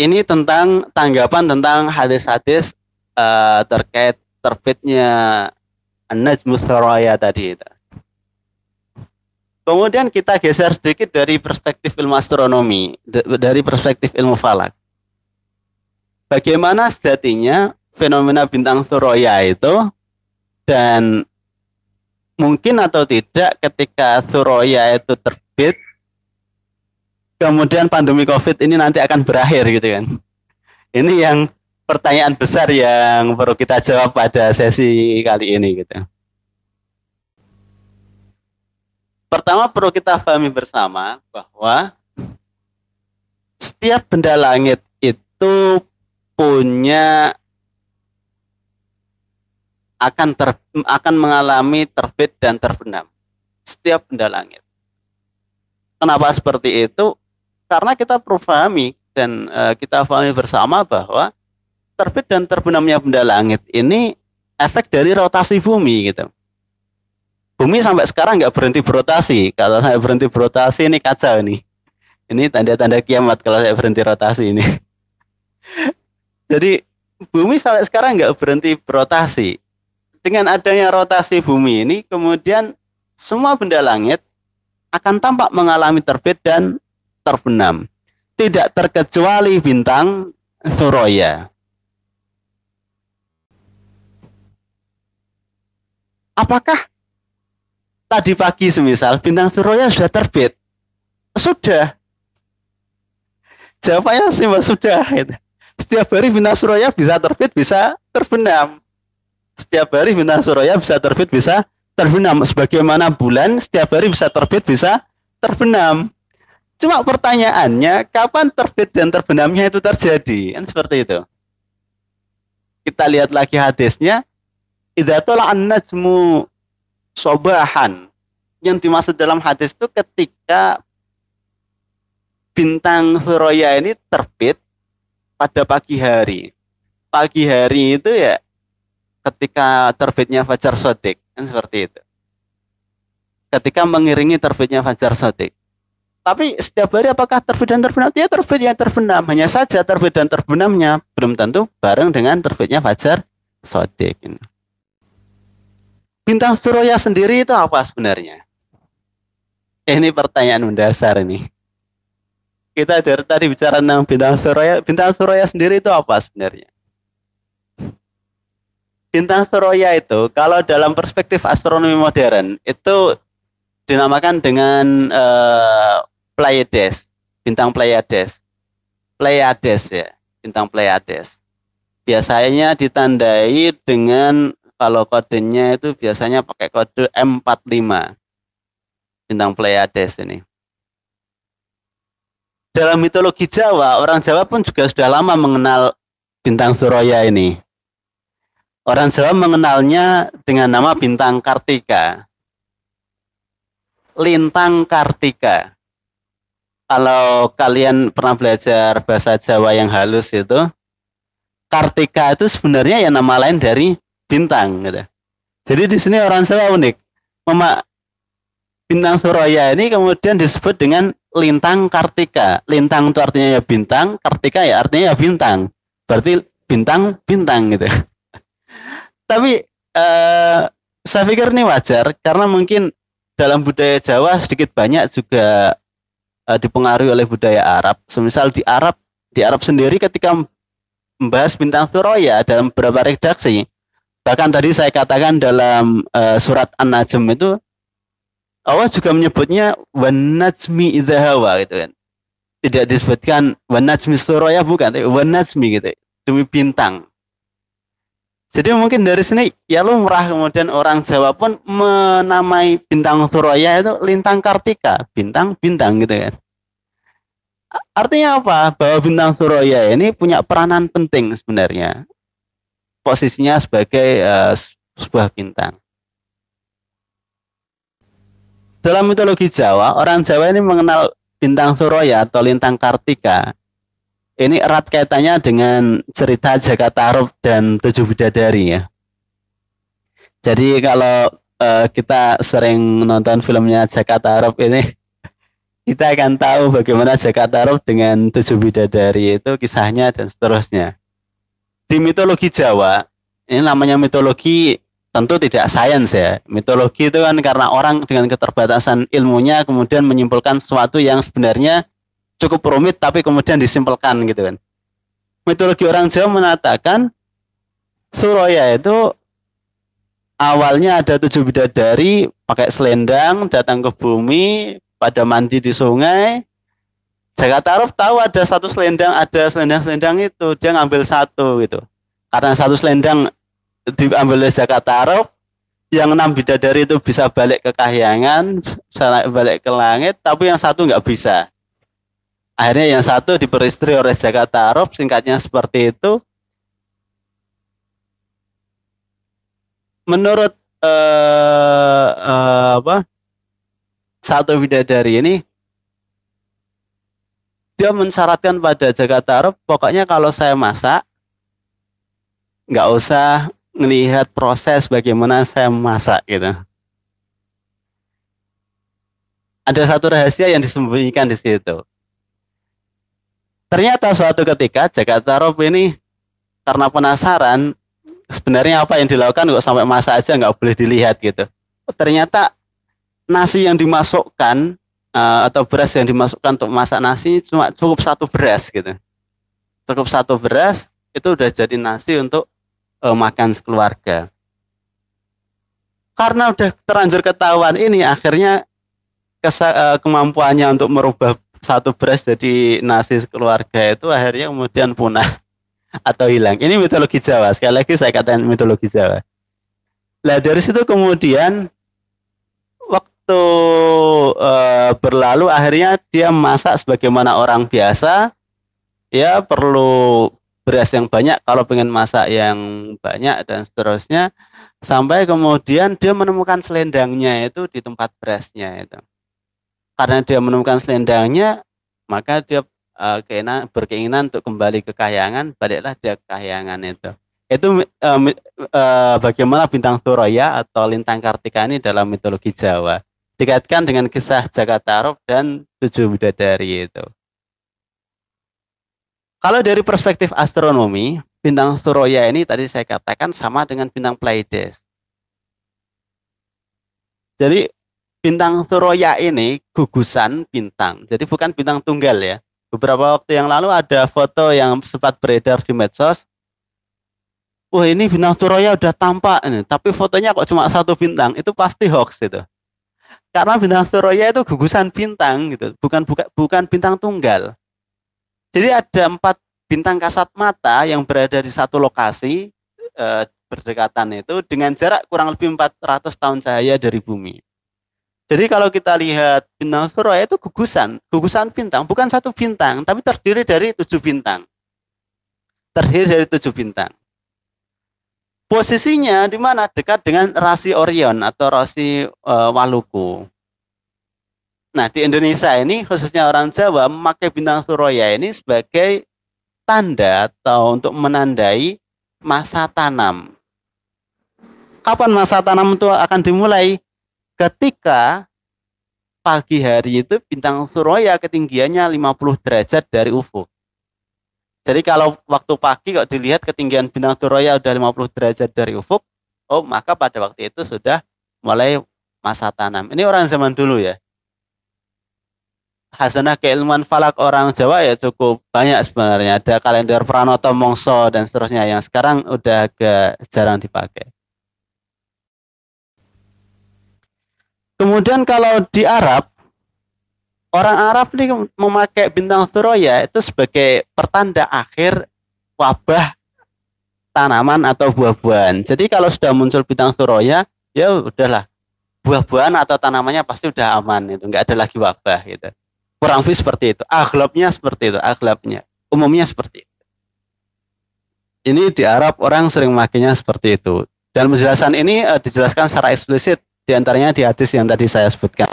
ini tentang tanggapan tentang hadis-hadis terkait terbitnya An-Najmus Thuraya tadi itu. Kemudian kita geser sedikit dari perspektif ilmu astronomi, dari perspektif ilmu falak. Bagaimana sejatinya fenomena bintang Thuraya itu, dan mungkin atau tidak ketika Thuraya itu terbit, kemudian pandemi COVID ini nanti akan berakhir gitu kan. Ini yang pertanyaan besar yang perlu kita jawab pada sesi kali ini gitu. Pertama perlu kita pahami bersama bahwa setiap benda langit itu punya akan mengalami terbit dan terbenam. Setiap benda langit. Kenapa seperti itu? Karena kita perlu pahami dan kita pahami bersama bahwa terbit dan terbenamnya benda langit ini efek dari rotasi bumi gitu. Bumi sampai sekarang nggak berhenti berotasi. Kalau saya berhenti berotasi ini kacau nih. Ini tanda-tanda kiamat kalau saya berhenti rotasi ini. Jadi bumi sampai sekarang nggak berhenti berotasi. Dengan adanya rotasi bumi ini, kemudian semua benda langit akan tampak mengalami terbit dan terbenam. Tidak terkecuali bintang Thuraya. Apakah tadi pagi semisal bintang Thuraya sudah terbit? Sudah. Jawabannya sih sudah. Setiap hari bintang Thuraya bisa terbit, bisa terbenam. Setiap hari bintang Thuraya bisa terbit, bisa terbenam. Sebagaimana bulan setiap hari bisa terbit, bisa terbenam. Cuma pertanyaannya, kapan terbit dan terbenamnya itu terjadi? Kan seperti itu. Kita lihat lagi hadisnya. Idza tala'an najmu sobahan. Yang dimaksud dalam hadis itu ketika bintang Thuraya ini terbit pada pagi hari. Pagi hari itu ya ketika terbitnya Fajar Shadiq, kan seperti itu. Ketika mengiringi terbitnya Fajar Shadiq. Tapi setiap hari apakah terbit dan terbenam? Ya terbit yang terbenam. Hanya saja terbit dan terbenamnya belum tentu bareng dengan terbitnya Fajar Shadiq. Bintang Thuraya sendiri itu apa sebenarnya? Ini pertanyaan mendasar ini. Kita dari tadi bicara tentang bintang Thuraya. Bintang Thuraya sendiri itu apa sebenarnya? Bintang Thuraya itu kalau dalam perspektif astronomi modern itu dinamakan dengan Pleiades, bintang Pleiades. Pleiades ya, bintang Pleiades. Biasanya ditandai dengan kalau kodenya itu biasanya pakai kode M45. Bintang Pleiades ini. Dalam mitologi Jawa, orang Jawa pun juga sudah lama mengenal bintang Thuraya ini. Orang Jawa mengenalnya dengan nama bintang Kartika. Lintang Kartika. Kalau kalian pernah belajar bahasa Jawa yang halus itu, Kartika itu sebenarnya ya nama lain dari bintang gitu. Jadi di sini orang Jawa unik. Bintang Thuraya ini kemudian disebut dengan lintang Kartika. Lintang itu artinya ya bintang, Kartika ya artinya ya bintang. Berarti bintang-bintang gitu. Tapi saya pikir ini wajar karena mungkin dalam budaya Jawa sedikit banyak juga dipengaruhi oleh budaya Arab. Semisal di Arab sendiri ketika membahas bintang Thuraya dalam beberapa redaksi, bahkan tadi saya katakan dalam surat An-Najm itu Allah juga menyebutnya wan najmi idza hawa gitu kan. Tidak disebutkan wan najmi Thuraya, bukan, tapi wan najmi gitu. Demi bintang. Jadi mungkin dari sini ya lumrah kemudian orang Jawa pun menamai bintang Thuraya itu lintang Kartika, bintang-bintang gitu kan. Artinya apa? Bahwa bintang Thuraya ini punya peranan penting sebenarnya. Posisinya sebagai sebuah bintang. Dalam mitologi Jawa, orang Jawa ini mengenal bintang Thuraya atau lintang Kartika. Ini erat kaitannya dengan cerita Jakatarup dan 7 Bidadari ya. Jadi kalau kita sering nonton filmnya Jakatarup ini, kita akan tahu bagaimana Jakarta dengan 7 bidadari itu kisahnya dan seterusnya. Di mitologi Jawa, ini namanya mitologi tentu tidak sains ya. Mitologi itu kan karena orang dengan keterbatasan ilmunya kemudian menyimpulkan sesuatu yang sebenarnya cukup rumit tapi kemudian disimpulkan gitu kan. Mitologi orang Jawa mengatakan Suroya itu awalnya ada 7 bidadari pakai selendang datang ke bumi pada mandi di sungai. Jakarta tahu ada satu selendang, ada selendang-selendang itu dia ngambil satu gitu. Karena satu selendang diambil oleh Jakarta, yang 6 bidadari itu bisa balik ke kahyangan, bisa balik ke langit, tapi yang satu nggak bisa. Akhirnya yang satu diperistri oleh Jakarta, singkatnya seperti itu. Menurut satu bidadari ini dia mensyaratkan pada Jakarta, pokoknya kalau saya masak nggak usah melihat proses bagaimana saya masak gitu. Ada satu rahasia yang disembunyikan di situ. Ternyata suatu ketika Jakarta ini karena penasaran sebenarnya apa yang dilakukan kok sampai masak aja nggak boleh dilihat gitu. Ternyata nasi yang dimasukkan atau beras yang dimasukkan untuk masak nasi cuma cukup satu beras gitu. Cukup satu beras itu udah jadi nasi untuk makan sekeluarga. Karena udah terlanjur ketahuan ini, akhirnya kemampuannya untuk merubah satu beras jadi nasi sekeluarga itu akhirnya kemudian punah atau hilang. Ini mitologi Jawa. Sekali lagi saya katakan mitologi Jawa. Nah dari situ kemudian waktu berlalu akhirnya dia masak sebagaimana orang biasa. Ya perlu beras yang banyak kalau pengen masak yang banyak dan seterusnya. Sampai kemudian dia menemukan selendangnya itu di tempat berasnya itu. Karena dia menemukan selendangnya, maka dia berkeinginan untuk kembali ke kahyangan, baliklah dia ke kahyangan itu. Itu bagaimana bintang Suroya atau lintang Kartika ini dalam mitologi Jawa. Dikaitkan dengan kisah Jakarta dan 7 bidadari itu. Kalau dari perspektif astronomi, bintang Suroya ini tadi saya katakan sama dengan bintang Pleiades. Jadi bintang Suroya ini gugusan bintang, jadi bukan bintang tunggal ya. Beberapa waktu yang lalu ada foto yang sempat beredar di medsos. Wah ini bintang Suroya udah tampak ini, tapi fotonya kok cuma satu bintang, itu pasti hoax itu. Karena bintang Suroya itu gugusan bintang gitu, bukan bintang tunggal. Jadi ada 4 bintang kasat mata yang berada di satu lokasi berdekatan itu dengan jarak kurang lebih 400 tahun cahaya dari bumi. Jadi kalau kita lihat bintang Suroya itu gugusan bintang, bukan satu bintang, tapi terdiri dari 7 bintang. Posisinya di mana? Dekat dengan rasi Orion atau rasi Maluku. Nah, di Indonesia ini khususnya orang Jawa memakai bintang Suroya ini sebagai tanda atau untuk menandai masa tanam. Kapan masa tanam itu akan dimulai? Ketika pagi hari itu bintang Suroya ketinggiannya 50 derajat dari ufuk. Jadi kalau waktu pagi kok dilihat ketinggian bintang Suroya udah 50 derajat dari ufuk, oh maka pada waktu itu sudah mulai masa tanam. Ini orang zaman dulu ya. Hasanah keilmuan falak orang Jawa ya cukup banyak sebenarnya. Ada kalender Pranoto Mongso dan seterusnya yang sekarang udah agak jarang dipakai. Kemudian kalau di Arab, orang Arab ini memakai bintang Suroya itu sebagai pertanda akhir wabah tanaman atau buah-buahan. Jadi kalau sudah muncul bintang Suroya, ya udahlah, buah-buahan atau tanamannya pasti udah aman itu, nggak ada lagi wabah gitu. Kurang lebih seperti itu. Aghlabnya seperti itu. Umumnya seperti itu. Ini di Arab orang sering makainya seperti itu. Dan penjelasan ini dijelaskan secara eksplisit diantaranya di hadis yang tadi saya sebutkan.